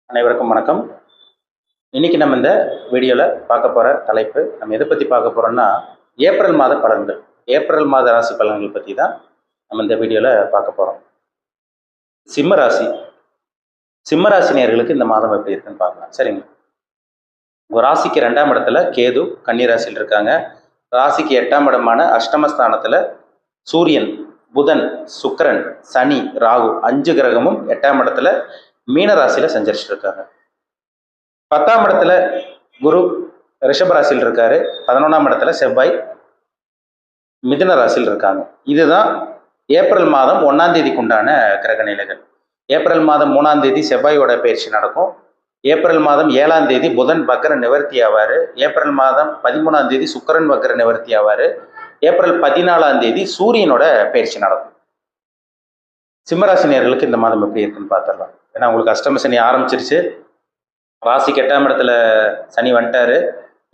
அனைவருக்கும் வணக்கம். இன்னைக்கு நம்ம இந்த வீடியோவில் பார்க்க போகிற தலைப்பு நம்ம எதை பற்றி பார்க்க போகிறோம்னா ஏப்ரல் மாத பலன்கள். ஏப்ரல் மாத ராசி பலன்கள் பற்றி தான் நம்ம இந்த வீடியோவில் பார்க்க போகிறோம். சிம்ம ராசி நேயர்களுக்கு இந்த மாதம் எப்படி இருக்குன்னு பார்க்கலாம். சரிங்க, உங்கள் ராசிக்கு 2ஆம் இடத்துல கேது கன்னி ராசியில் இருக்காங்க. ராசிக்கு 8ஆம் இடமான அஷ்டமஸ்தானத்தில் சூரியன், புதன், சுக்கிரன், சனி, ராகு 5 கிரகமும் 8ஆம் இடத்துல மீன ராசியில் சஞ்சரிச்சுட்டு இருக்காங்க. 10ஆம் இடத்துல குரு ரிஷப ராசியில் இருக்காரு. 11ஆம் இடத்துல செவ்வாய் மிதுன ராசியில் இருக்காங்க. இதுதான் ஏப்ரல் மாதம் 1ஆம் தேதிக்கு உண்டான கிரக நிலைகள். ஏப்ரல் மாதம் 3ஆம் தேதி செவ்வாயோட பயிற்சி நடக்கும். ஏப்ரல் மாதம் 7ஆம் தேதி புதன் வக்ர நிவர்த்தி ஆவார். ஏப்ரல் மாதம் 13ஆம் தேதி சுக்கிரன் வக்ர நிவர்த்தி ஆவார். ஏப்ரல் 14ஆம் தேதி சூரியனோட பயிற்சி நடக்கும். சிம்மராசினியர்களுக்கு இந்த மாதம் எப்படி இருக்குன்னு பார்த்துடலாம். ஏன்னா உங்களுக்கு அஷ்டம சனி ஆரம்பிச்சிருச்சு. ராசிக்கு 8ஆம் இடத்துல சனி வந்துட்டாரு.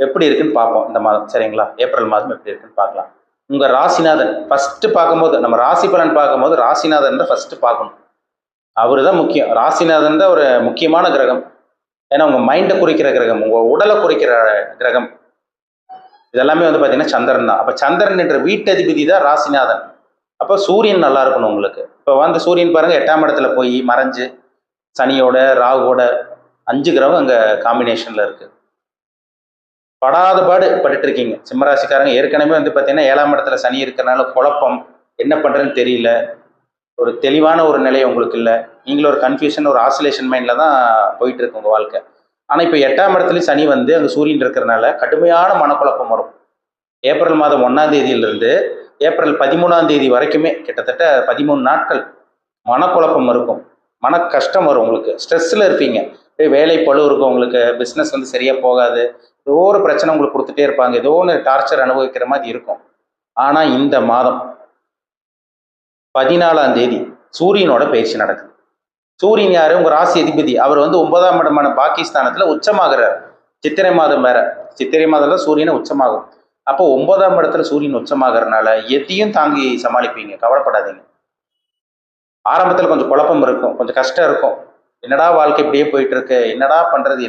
எப்படி இருக்குன்னு பார்ப்போம் இந்த மாதம். சரிங்களா, ஏப்ரல் மாதம் எப்படி இருக்குன்னு பார்க்கலாம். உங்கள் ராசிநாதன் ஃபஸ்ட்டு பார்க்கும்போது, நம்ம ராசி பலன் பார்க்கும்போது ராசிநாதன் தான் ஃபஸ்ட்டு பார்க்கணும். அவர் தான் முக்கியம். ராசிநாதன் தான் ஒரு முக்கியமான கிரகம். ஏன்னா உங்கள் மைண்டை குறிக்கிற கிரகம், உங்கள் உடலை குறிக்கிற கிரகம். இதெல்லாமே வந்து பார்த்தீங்கன்னா சந்திரன் தான். அப்போ சந்திரன் என்ற வீட்டதிபதி தான் ராசிநாதன். அப்போ சூரியன் நல்லா இருக்கணும் உங்களுக்கு. இப்போ வந்து சூரியன் பாருங்கள் 8ஆம் இடத்துல போய் மறைஞ்சு சனியோட ராகுவோட 5 கிரகம் அங்கே காம்பினேஷனில் இருக்குது. படாத பாடு பட்டுட்டு இருக்கீங்க சிம்மராசிக்காரங்க. ஏற்கனவே வந்து பார்த்தீங்கன்னா 7ஆம் இடத்துல சனி இருக்கிறனால குழப்பம், என்ன பண்ணுறதுன்னு தெரியல, ஒரு தெளிவான ஒரு நிலை உங்களுக்கு இல்லை. நீங்களும் ஒரு கன்ஃபியூஷன், ஒரு ஆசிலேஷன் மைண்டில் தான் போயிட்டு இருக்கு உங்கள் வாழ்க்கை. ஆனால் இப்போ 8ஆம் இடத்துலையும் சனி வந்து அங்கே சூரியன் இருக்கிறனால கடுமையான மனக்குழப்பம் வரும். ஏப்ரல் மாதம் 1ஆம் தேதியிலிருந்து ஏப்ரல் 13ஆம் தேதி வரைக்குமே கிட்டத்தட்ட 13 நாட்கள் மனக்குழப்பம் இருக்கும், மன கஷ்டம் வரும். உங்களுக்கு ஸ்ட்ரெஸ்ஸில் இருப்பீங்க. வேலை பளு இருக்கும், உங்களுக்கு பிஸ்னஸ் வந்து சரியாக போகாது, ஏதோ ஒரு பிரச்சனை உங்களுக்கு கொடுத்துட்டே இருப்பாங்க, ஏதோ ஒன்று டார்ச்சர் அனுபவிக்கிற மாதிரி இருக்கும். ஆனால் இந்த மாதம் 14ஆம் தேதி சூரியனோட பயிற்சி நடக்குது. சூரியன் யாரு? உங்கள் ராசி அதிபதி. அவர் வந்து 9ஆம் இடமான பாகிஸ்தானத்தில் உச்சமாகிறார். சித்திரை மாதம் வேற, சித்திரை மாதம் தான் சூரியனை உச்சமாகும். அப்போ 9ஆம் இடத்துல சூரியன் உச்சமாகறதுனால எதையும் தாங்கி சமாளிப்பீங்க, கவலைப்படாதீங்க. ஆரம்பத்தில் கொஞ்சம் குழப்பம் இருக்கும், கொஞ்சம் கஷ்டம் இருக்கும். என்னடா வாழ்க்கை இப்படியே போயிட்டு இருக்கு, என்னடா பண்ணுறது,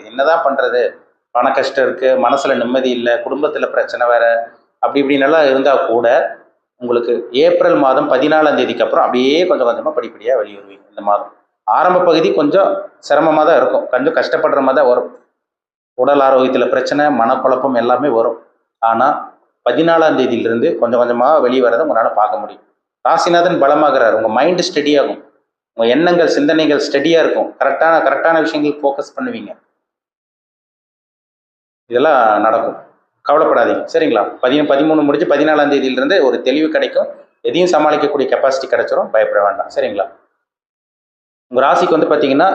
என்னதான் பண்ணுறது, பண கஷ்டம் இருக்குது, மனசில் நிம்மதி இல்லை, குடும்பத்தில் பிரச்சனை வேற, அப்படி இப்படின்னெல்லாம் இருந்தால் கூட உங்களுக்கு ஏப்ரல் மாதம் 14ஆம் தேதிக்கு அப்புறம் அப்படியே கொஞ்சம் கொஞ்சமாக படிப்படியாக வெளியே வருவீங்க. இந்த மாதம் ஆரம்ப பகுதி கொஞ்சம் சிரமமாக தான் இருக்கும், கொஞ்சம் கஷ்டப்படுற மாதிரி தான் வரும். உடல் ஆரோக்கியத்தில் பிரச்சனை, மனக்குழப்பம் எல்லாமே வரும். ஆனால் 14ஆம் தேதியிலிருந்து கொஞ்சம் கொஞ்சமாக வெளியே வரதை உங்களால் பார்க்க முடியும். ராசிநாதன் பலமாகிறார், உங்கள் மைண்டு ஸ்டெடியாகும், உங்கள் எண்ணங்கள் சிந்தனைகள் ஸ்டெடியாக இருக்கும், கரெக்டான விஷயங்கள் ஃபோக்கஸ் பண்ணுவீங்க. இதெல்லாம் நடக்கும், கவலைப்படாதீங்க. சரிங்களா, 13 முடிஞ்சு 14ஆம் தேதியிலிருந்து ஒரு தெளிவு கிடைக்கும், எதையும் சமாளிக்கக்கூடிய கெப்பாசிட்டி கிடைச்சிரும், பயப்பட வேண்டாம். சரிங்களா, உங்கள் ராசிக்கு வந்து பார்த்தீங்கன்னா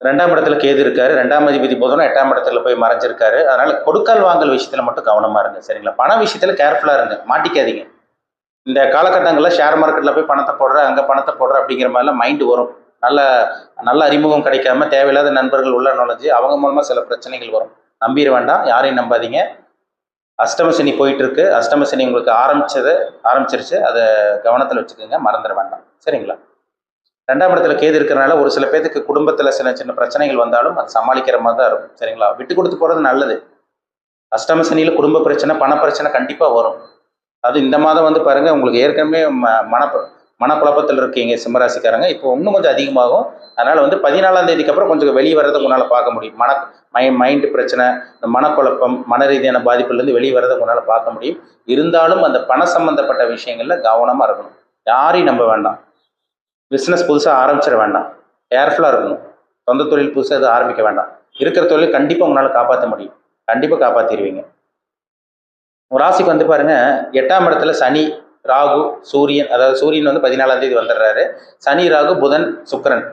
2ஆம் இடத்துல கேது இருக்காரு. 2ஆம் அதிபதி புதனும் 8ஆம் இடத்துல போய் மறைஞ்சிருக்காரு. அதனால கொடுக்கல் வாங்கல் விஷயத்தில் மட்டும் கவனமாக இருங்க. சரிங்களா, பண விஷயத்தில் கேர்ஃபுல்லாக இருங்க, மாட்டிக்காதீங்க. இந்த காலகட்டங்களில் ஷேர் மார்க்கெட்டில் போய் பணத்தை போடுற, அங்கே பணத்தை போடுற அப்படிங்கிற மாதிரிலாம் மைண்டு வரும். நல்ல அறிமுகம் கிடைக்காம தேவையில்லாத நண்பர்கள் உள்ள நுழைஞ்சு அவங்க மூலமாக சில பிரச்சனைகள் வரும். நம்பிட வேண்டாம், யாரையும் நம்பாதீங்க. அஷ்டம சனி போயிட்டு இருக்கு. அஷ்டம சனி உங்களுக்கு ஆரம்பிச்சிருச்சு, அதை கவனத்தில் வச்சுக்கோங்க, மறந்துட வேண்டாம். சரிங்களா, 2ஆம் இடத்துல கேது இருக்கிறனால ஒரு சில பேருக்கு குடும்பத்தில் சின்ன சின்ன பிரச்சனைகள் வந்தாலும் அது சமாளிக்கிற மாதிரி தான் இருக்கும். சரிங்களா, விட்டு கொடுத்து போகிறது நல்லது. அஷ்டம சனியில் குடும்ப பிரச்சனை, பண பிரச்சனை கண்டிப்பாக வரும். அது இந்த மாதம் வந்து பாருங்க, உங்களுக்கு ஏற்கனவே மனக்குழப்பத்தில் இருக்கீங்க சிம்மராசிக்காரங்க, இப்போ இன்னும் கொஞ்சம் அதிகமாகும். அதனால வந்து 14ஆம் தேதிக்கு அப்புறம் கொஞ்சம் வெளியே வரதை உங்களால் பார்க்க முடியும். மைண்டு பிரச்சனை, இந்த மனக்குழப்பம், மன ரீதியான பாதிப்புலேருந்து வெளியே வரதை உங்களால் பார்க்க முடியும். இருந்தாலும் அந்த பண சம்பந்தப்பட்ட விஷயங்களில் கவனமாக இருக்கணும். யாரையும் நம்ப வேண்டாம். பிஸ்னஸ் புதுசாக ஆரம்பிச்சிட வேண்டாம், கேர்ஃபுல்லாக இருக்கணும். சொந்த தொழில் புதுசாக எதுவும் ஆரம்பிக்க வேண்டாம். இருக்கிற தொழில் கண்டிப்பாக உங்களால் காப்பாற்ற முடியும், கண்டிப்பாக காப்பாற்றிடுவீங்க. ஒரு ராசிக்கு வந்து பாருங்க, 8ஆம் இடத்துல சனி, ராகு, சூரியன். அதாவது சூரியன் வந்து 14ஆம் தேதி வந்துடுறாரு. சனி, ராகு, புதன், சுக்கிரன்.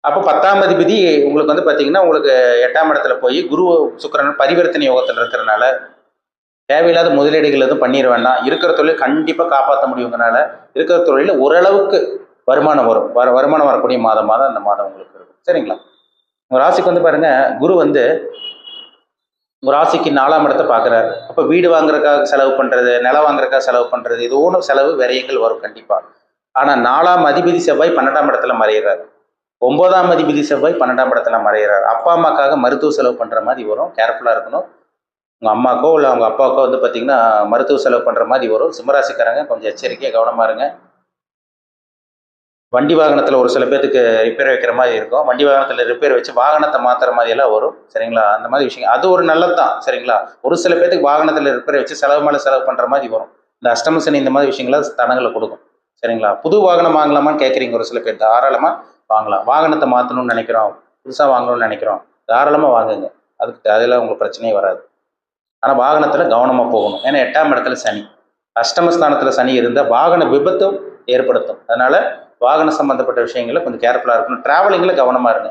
அப்போ 10ஆம் அதிபதி உங்களுக்கு வந்து பார்த்தீங்கன்னா உங்களுக்கு 8ஆம் இடத்துல போய் குரு சுக்கிரன் பரிவர்த்தனை யோகத்தில் இருக்கிறனால தேவையில்லாத முதலீடுகள் எதுவும் பண்ணிட வேண்டாம். இருக்கிற தொழில் கண்டிப்பாக காப்பாற்ற முடியுங்கனால இருக்கிற தொழிலில் ஓரளவுக்கு வருமானம் வரும். வருமானம் வரக்கூடிய மாதமாக தான் அந்த மாதம் உங்களுக்கு இருக்கும். சரிங்களா, உங்கள் ராசிக்கு வந்து பாருங்க, குரு வந்து உங்கள் ராசிக்கு 4ஆம் இடத்தை பார்க்குறாரு. அப்போ வீடு வாங்குறதுக்காக செலவு பண்ணுறது, நிலம் வாங்குறதுக்காக செலவு பண்ணுறது, ஏதோ ஒன்று செலவு விரயங்கள் வரும் கண்டிப்பாக. ஆனால் 4ஆம் அதிபதி செவ்வாய் 12ஆம் இடத்துல மறைகிறாரு. 9ஆம் அதிபதி செவ்வாய் 12ஆம் இடத்துல மறைகிறார். அப்பா அம்மாக்காக மருத்துவ செலவு பண்ணுற மாதிரி வரும், கேர்ஃபுல்லாக இருக்கணும். உங்கள் அம்மாக்கோ இல்லை அவங்க அப்பாவுக்கோ வந்து பார்த்தீங்கன்னா மருத்துவ செலவு பண்ணுற மாதிரி வரும். சிம்மராசிக்காரங்க கொஞ்சம் எச்சரிக்கையாக கவனமாக இருங்க. வண்டி வாகனத்தில் ஒரு சில பேருக்கு ரிப்பேர் வைக்கிற மாதிரி இருக்கும். வண்டி வாகனத்தில் ரிப்பேர் வச்சு வாகனத்தை மாற்றுற மாதிரியெல்லாம் வரும், சரிங்களா? அந்த மாதிரி விஷயம் அது ஒரு நல்லது தான், சரிங்களா? ஒரு சில பேருக்கு வாகனத்தில் ரிப்பேர் வச்சு செலவு மேலே செலவு பண்ணுற மாதிரி வரும். இந்த அஷ்டம சனி இந்த மாதிரி விஷயங்களை தடங்களை கொடுக்கும், சரிங்களா? புது வாகனம் வாங்கலாமான்னு கேட்குறீங்க ஒரு சில பேர். தாராளமாக வாங்கலாம். வாகனத்தை மாற்றணும்னு நினைக்கிறோம், புதுசாக வாங்கணும்னு நினைக்கிறோம், தாராளமாக வாங்குங்க. அதில் உங்களுக்கு பிரச்சனையே வராது. ஆனால் வாகனத்தில் கவனமாக போகணும். ஏன்னா 8ஆம் இடத்துல சனி, அஷ்டமஸ்தானத்தில் சனி இருந்தால் வாகன விபத்தும் ஏற்படுத்தும். அதனால் வாகனம் சம்மந்தப்பட்ட விஷயங்களில் கொஞ்சம் கேர்ஃபுல்லாக இருக்கணும். ட்ராவலிங்கில் கவனமாக இருங்க.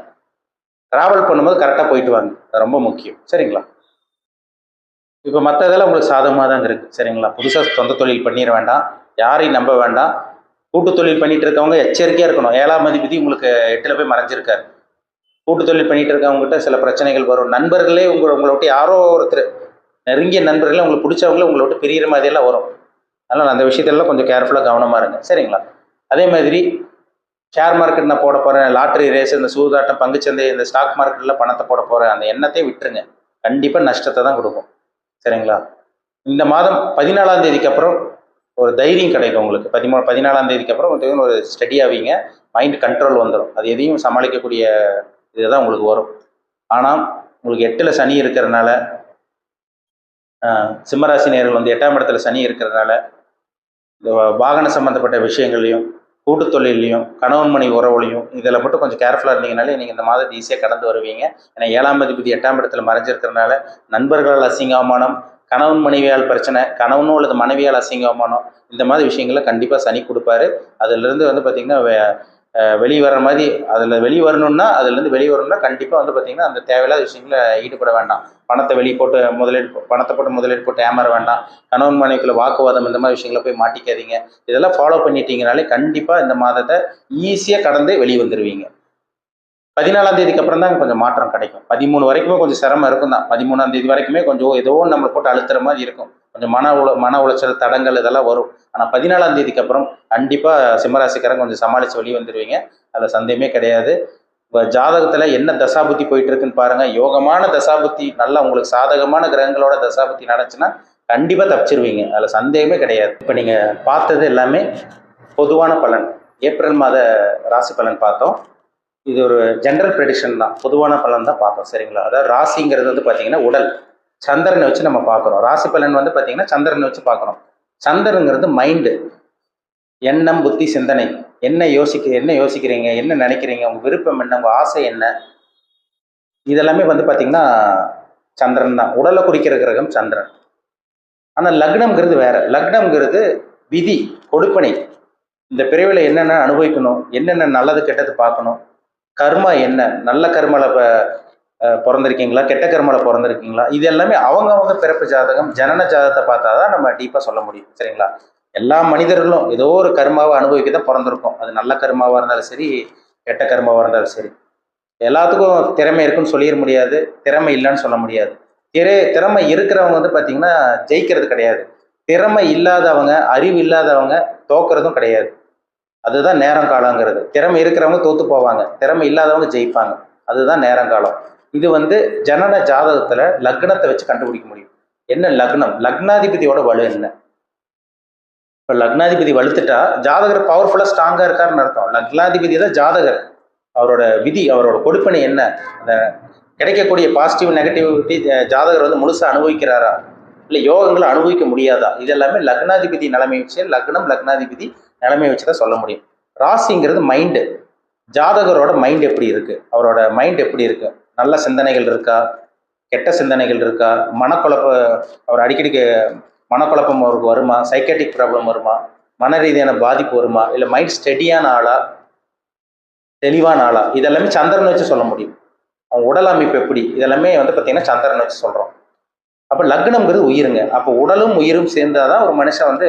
ட்ராவல் பண்ணும்போது கரெக்டாக போயிட்டு வாங்க, அது ரொம்ப முக்கியம், சரிங்களா? இப்போ மற்ற இதெல்லாம் உங்களுக்கு சாதகமாக தான் இருக்குது, சரிங்களா? புதுசாக சொந்த தொழில் பண்ணிட வேண்டாம், யாரையும் நம்ப வேண்டாம். கூட்டு தொழில் பண்ணிட்டு இருக்கவங்க எச்சரிக்கையாக இருக்கணும். 7ஆம் அதிபதி உங்களுக்கு 8ல் போய் மறைஞ்சிருக்காரு. கூட்டு தொழில் பண்ணிட்டு இருக்கவங்ககிட்ட சில பிரச்சனைகள் வரும். நண்பர்களே உங்களை விட்டு யாரோ ஒருத்தர், நெருங்கிய நண்பர்களே உங்களுக்கு பிடிச்சவங்களே உங்களை விட்டு பிரிகிற மாதிரியெல்லாம் வரும். அதனால் அந்த விஷயத்தெல்லாம் கொஞ்சம் கேர்ஃபுல்லாக கவனமாக இருங்க, சரிங்களா? அதே மாதிரி ஷேர் மார்க்கெட் நான் போட போகிறேன், லாட்ரி ரேஸ், இந்த சூதாட்டம், பங்குச்சந்தை, இந்த ஸ்டாக் மார்க்கெட்டில் பணத்தை போட போகிறேன், அந்த எண்ணத்தை விட்டுருங்க. கண்டிப்பாக நஷ்டத்தை தான் கொடுக்கும், சரிங்களா? இந்த மாதம் 14ஆம் தேதிக்கு அப்புறம் ஒரு தைரியம் கிடைக்கும் உங்களுக்கு. 14ஆம் தேதிக்கு அப்புறம் ஒரு ஸ்டடி ஆவீங்க, மைண்ட் கண்ட்ரோல் வந்துடும். அது எதையும் சமாளிக்கக்கூடிய இதுதான் உங்களுக்கு வரும். ஆனால் உங்களுக்கு 8ல் சனி இருக்கிறதுனால, சிம்மராசி நேயர்கள் வந்து 8ஆம் இடத்துல சனி இருக்கிறதுனால இந்த வாகன சம்மந்தப்பட்ட விஷயங்கள்லையும், கூட்டு தொழிலையும், கணவன் மனைவி உறவுலையும் இதில் மட்டும் கொஞ்சம் கேர்ஃபுல்லாக இருந்தீங்கனாலே நீங்கள் இந்த மாதத்தை ஈஸியாக கடந்து வருவீங்க. ஏன்னா 7ஆம் அதிபதி 8ஆம் இடத்துல மறைஞ்சிருக்கிறதுனால நண்பர்களால் அசிங்க அவமானம், கணவன் மனைவியால் பிரச்சனை, கணவனோ அல்லது மனைவியால் அசிங்க அவமானம், இந்த மாதிரி விஷயங்களை கண்டிப்பாக சனி கொடுப்பாரு. அதிலிருந்து வந்து பார்த்திங்கன்னா வெளியே வர மாதிரி, அதில் வெளியே வரணும்னா அதுலேருந்து வெளியே வரணும்னா கண்டிப்பாக வந்து பார்த்திங்கன்னா அந்த தேவையில்லாத விஷயங்களை ஈடுபட வேண்டாம். பணத்தை வெளியே போட்டு முதலீடு போட்டு ஏமாற வேண்டாம். கணவன் மனைவிக்குள்ள வாக்குவாதம், இந்த மாதிரி விஷயங்களை போய் மாட்டிக்காதீங்க. இதெல்லாம் ஃபாலோ பண்ணிட்டீங்கனாலே கண்டிப்பாக இந்த மாதத்தை ஈஸியாக கடந்து வெளியே வந்துடுவீங்க. 14ஆம் தேதிக்கு அப்புறம் தான் கொஞ்சம் மாற்றம் கிடைக்கும். 13 வரைக்குமே கொஞ்சம் சிரமம் இருக்கும் தான். 13ஆம் தேதி வரைக்குமே கொஞ்சம் ஏதோ நம்மளை போட்டு அழுத்துற மாதிரி இருக்கும். கொஞ்சம் மன உளைச்சல், தடங்கள் இதெல்லாம் வரும். ஆனால் 14ஆம் தேதிக்கு அப்புறம் கண்டிப்பாக சிம்மராசிக்காரங்க கொஞ்சம் சமாளித்து வெளியே வந்துடுவீங்க. அதில் சந்தேகமே கிடையாது. இப்போ ஜாதகத்தில் என்ன தசாபுத்தி போயிட்டு இருக்குன்னு பாருங்கள். யோகமான தசாபுத்தி, நல்லா உங்களுக்கு சாதகமான கிரகங்களோட தசாபுத்தி நடந்துச்சுன்னா கண்டிப்பாக தப்பிச்சிருவீங்க, அதில் சந்தேகமே கிடையாது. இப்போ நீங்கள் பார்த்தது எல்லாமே பொதுவான பலன், ஏப்ரல் மாத ராசி பலன் பார்த்தோம். இது ஒரு ஜென்ரல் ப்ரெடிக்ஷன் தான், பொதுவான பலன் தான் பார்த்தோம், சரிங்களா? அதாவது ராசிங்கிறது வந்து பார்த்தீங்கன்னா உடல், சந்திரனை வச்சு நம்ம பார்க்குறோம். ராசி பலன் வந்து பார்த்தீங்கன்னா சந்திரனை வச்சு பார்க்குறோம். சந்திரனுங்கிறது மைண்டு, எண்ணம், புத்தி, சிந்தனை. என்ன யோசிக்கிறீங்க, என்ன நினைக்கிறீங்க, உங்கள் விருப்பம் என்ன, உங்கள் ஆசை என்ன, இதெல்லாமே வந்து பார்த்தீங்கன்னா சந்திரன் தான். உடலை குறிக்கிற கிரகம் சந்திரன். ஆனால் லக்னம்ங்கிறது வேற. லக்னம்ங்கிறது விதி, கொடுப்பனை. இந்த பிறவியில் என்னென்ன அனுபவிக்கணும், என்னென்ன நல்லது கெட்டது பார்க்கணும், கர்மா என்ன, நல்ல கர்மாவில் பிறந்திருக்கீங்களா, கெட்ட கர்மாவில் பிறந்திருக்கீங்களா, இது எல்லாமே அவங்கவுங்க பிறப்பு ஜாதகம், ஜனன ஜாதகத்தை பார்த்தா தான் நம்ம டீப்பாக சொல்ல முடியும், சரிங்களா? எல்லா மனிதர்களும் ஏதோ ஒரு கர்மாவை அனுபவிக்க தான் பிறந்திருக்கோம். அது நல்ல கர்மாவாக இருந்தாலும் சரி, கெட்ட கர்மாவாக இருந்தாலும் சரி. எல்லாத்துக்கும் திறமை இருக்குன்னு சொல்லிட முடியாது, திறமை இல்லைன்னு சொல்ல முடியாது. திறமை இருக்கிறவங்க வந்து பார்த்தீங்கன்னா ஜெயிக்கிறது கிடையாது. திறமை இல்லாதவங்க, அறிவு இல்லாதவங்க தோக்குறதும் கிடையாது. அதுதான் நேரங்காலங்கிறது. திறமை இருக்கிறவங்க தோத்து போவாங்க, திறமை இல்லாதவங்க ஜெயிப்பாங்க. அதுதான் நேரங்காலம். இது வந்து ஜனன ஜாதகத்தில் லக்னத்தை வச்சு கண்டுபிடிக்க முடியும். என்ன லக்னம், லக்னாதிபதியோட வலு என்ன. இப்போ லக்னாதிபதி வலுத்துட்டா ஜாதகர் பவர்ஃபுல்லாக ஸ்ட்ராங்காக இருக்காருன்னு அர்த்தம். லக்னாதிபதி தான் ஜாதகர், அவரோட விதி, அவரோட கொடுப்பனை என்ன, அந்த கிடைக்கக்கூடிய பாசிட்டிவ் நெகட்டிவிட்டி ஜாதகர் வந்து முழுசாக அனுபவிக்கிறாரா, இல்லை யோகங்களை அனுபவிக்க முடியாதா, இதெல்லாமே லக்னாதிபதி நிலைமை வச்சு, லக்னம் லக்னாதிபதி நிலைமை வச்சு தான் சொல்ல முடியும். ராசிங்கிறது மைண்டு, ஜாதகரோட மைண்ட் எப்படி இருக்கு, அவரோட மைண்ட் எப்படி இருக்கு, நல்ல சிந்தனைகள் இருக்கா, கெட்ட சிந்தனைகள் இருக்கா, அவர் அடிக்கடி மனக்குழப்பம் அவருக்கு வருமா, சைக்காட்டிக் ப்ராப்ளம் வருமா, மன ரீதியான பாதிப்பு வருமா, இல்லை மைண்ட் ஸ்டெடியான ஆளா, தெளிவான ஆளா, இதெல்லாமே சந்திரனை வச்சு சொல்ல முடியும். அவங்க உடல் அமைப்பு எப்படி, இதெல்லாமே வந்து பார்த்தீங்கன்னா சந்திரனை வச்சு சொல்கிறோம். அப்போ லக்னம்ங்கிறது உயிருங்க. அப்போ உடலும் உயிரும் சேர்ந்தாதான் ஒரு மனுஷன் வந்து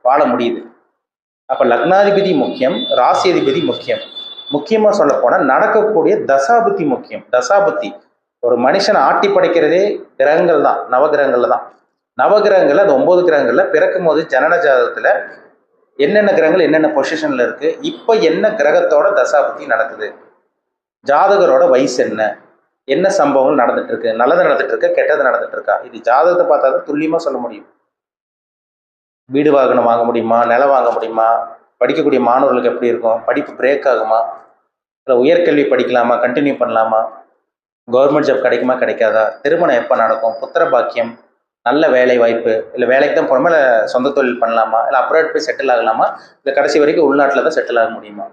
வாழ முடியுது. அப்போ லக்னாதிபதி முக்கியம், ராசி அதிபதி முக்கியம். முக்கியமாக சொல்ல போனால் நடக்கக்கூடிய தசாபுத்தி முக்கியம். தசாபுத்தி ஒரு மனுஷனை ஆட்டி படைக்கிறதே கிரகங்கள் தான், நவகிரகங்கள் தான். நவகிரகங்கள் அந்த 9 கிரகங்களில் பிறக்கும் போது ஜனன ஜாதகத்தில் என்னென்ன கிரகங்கள் என்னென்ன பொசிஷனில் இருக்குது, இப்போ என்ன கிரகத்தோட தசாபுத்தி நடக்குது, ஜாதகரோட வயசு என்ன, என்ன சம்பவங்கள் நடந்துட்டு இருக்கு, நல்லது நடந்துட்டு இருக்கா, கெட்டது நடந்துட்டு இருக்கா, இது ஜாதகத்தை பார்த்தா தான் துல்லியமா சொல்ல முடியும். வீடு வாகனம் வாங்க முடியுமா, நிலம் வாங்க முடியுமா, படிக்கக்கூடிய மாணவர்களுக்கு எப்படி இருக்கும், படிப்பு பிரேக் ஆகுமா, இல்லை உயர்கல்வி படிக்கலாமா, கண்டினியூ பண்ணலாமா, கவர்மெண்ட் ஜாப் கிடைக்குமா கிடைக்காதா, திருமணம் எப்போ நடக்கும், புத்திர பாக்கியம், நல்ல வேலை வாய்ப்பு, இல்லை வேலைக்கு தான் போகணுமா, இல்லை சொந்த தொழில் பண்ணலாமா, இல்லை அப்ராட் போய் செட்டில் ஆகலாமா, இல்லை கடைசி வரைக்கும் உள்நாட்டில் தான் செட்டில் ஆக முடியுமா,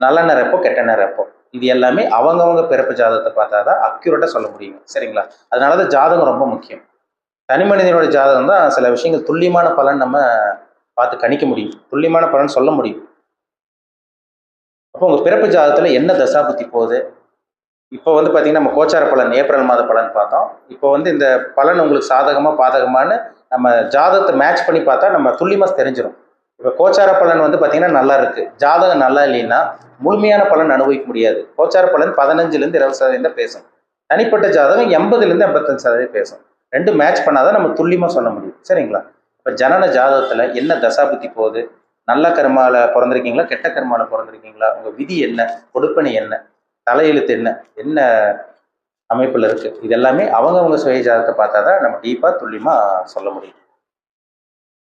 நல்ல நேரம் எப்போ கெட்ட நேரம் எப்போ, இது எல்லாமே அவங்கவங்க பிறப்பு ஜாதகத்தை பார்த்தா தான் அக்யூரேட்டாக சொல்ல முடியும். சரிங்களா? அதனால தான் ஜாதகம் ரொம்ப முக்கியம். தனி மனிதனோட ஜாதகம் தான் சில விஷயங்கள் துல்லியமான பலன் நம்ம பார்த்து கணிக்க முடியும், துல்லியமான பலன் சொல்ல முடியும். அப்போ உங்கள் பிறப்பு ஜாதகத்தில் என்ன தசாபுத்தி போகுது, இப்போ வந்து பார்த்தீங்கன்னா நம்ம கோச்சார பலன் ஏப்ரல் மாத பலன் பார்த்தோம். இப்போ வந்து இந்த பலன் உங்களுக்கு சாதகமாக பாதகமானு நம்ம ஜாதகத்தை மேட்ச் பண்ணி பார்த்தா நம்ம துல்லியமாக தெரிஞ்சிடும். இப்போ கோச்சார பலன் வந்து பார்த்தீங்கன்னா நல்லா இருக்கு, ஜாதகம் நல்லா இல்லைன்னா முழுமையான பலன் அனுபவிக்க முடியாது. கோச்சார பலன் 15லேருந்து 20% பேசும், தனிப்பட்ட ஜாதகம் 80லேருந்து 85% பேசும். ரெண்டு மேட்ச் பண்ணாதான் நம்ம துல்லியமாக சொல்ல முடியும். சரிங்களா? இப்போ ஜனன ஜாதகத்தில் என்ன தசாபுத்தி போகுது, நல்ல கர்மாவில் பிறந்திருக்கீங்களா, கெட்ட கர்மாவில் பிறந்திருக்கீங்களா, உங்கள் விதி என்ன, கொடுப்பனை என்ன, தலையெழுத்து என்ன, என்ன அமைப்பில் இருக்குது, இது எல்லாமே அவங்கவுங்க சுய ஜாதகத்தை பார்த்தா தான் நம்ம டீப்பாக துல்லியமாக சொல்ல முடியும்.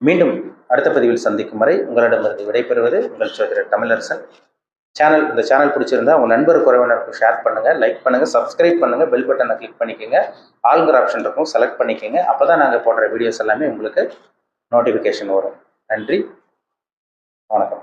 மீண்டும் அடுத்த பதிவில் சந்திக்கும் வரை உங்களிடமிருந்து விடைபெறுவது உங்கள் சோதரர் தமிழரசன். இந்த சேனல் பிடிச்சிருந்தா உங்கள் நண்பர் உறவினருக்கு ஷேர் பண்ணுங்கள், லைக் பண்ணுங்கள், சப்ஸ்கிரைப் பண்ணுங்கள், பெல் பட்டனை கிளிக் பண்ணிக்கோங்க, ஆல்கிற ஆப்ஷன் இருக்கும் செலக்ட் பண்ணிக்கோங்க. அப்போ தான் நாங்கள் போடுற வீடியோஸ் எல்லாமே உங்களுக்கு நோட்டிஃபிகேஷன் வரும். நன்றி, வணக்கம்.